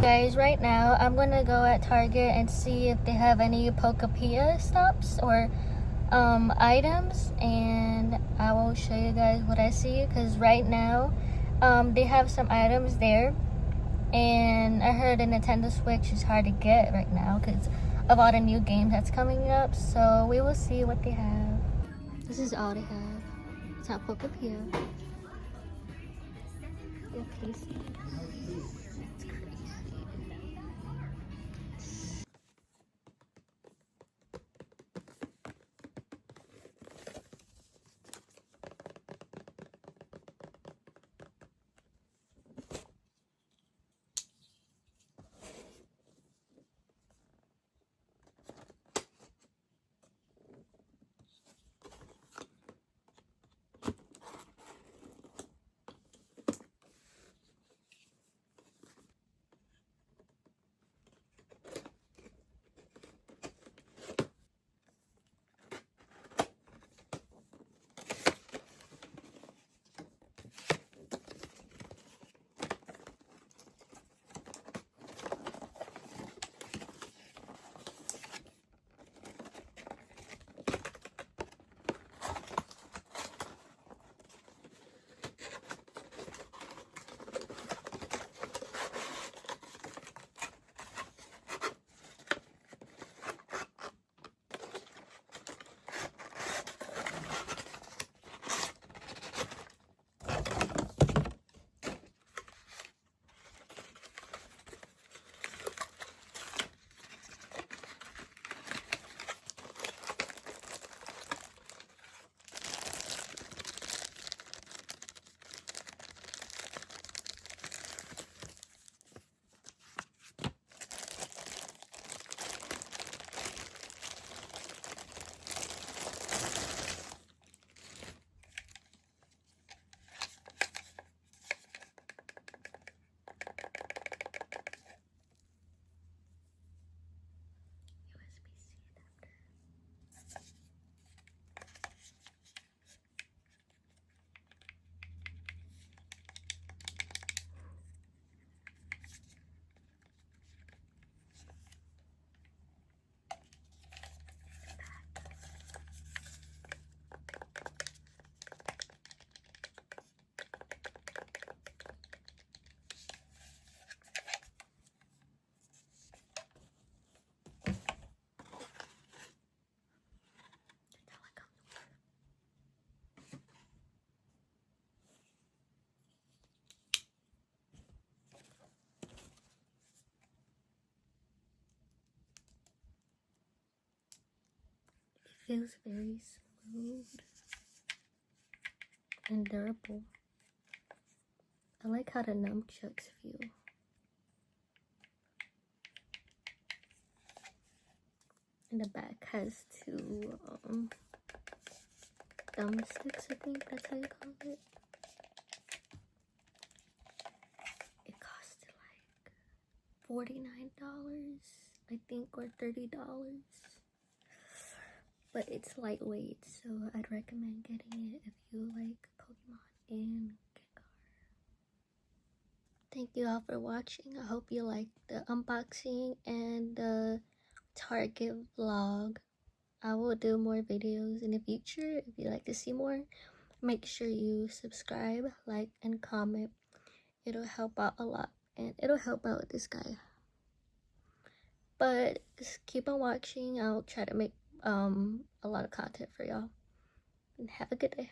Guys, right now I'm gonna go at Target and see if they have any pokopia stops or items, and I will show you guys what I see, because right now they have some items there, and I heard the Nintendo Switch is hard to get right now because of all the new games that's coming up, so we will see what they have. This is all they have. It's not pokopia. They're pasty. It's crazy. Feels very smooth and durable. I like how the nunchucks feel. And the back has two thumbsticks, I think that's how you call it. It cost like $49, I think, or $30. But it's lightweight, so I'd recommend getting it if you like Pokemon and Gengar. Thank you all for watching. I hope you liked the unboxing and the Target vlog. I will do more videos in the future. If you'd like to see more, make sure you subscribe, like, and comment. It'll help out a lot, and it'll help out this guy. But just keep on watching. I'll try to make a lot of content for y'all, and have a good day.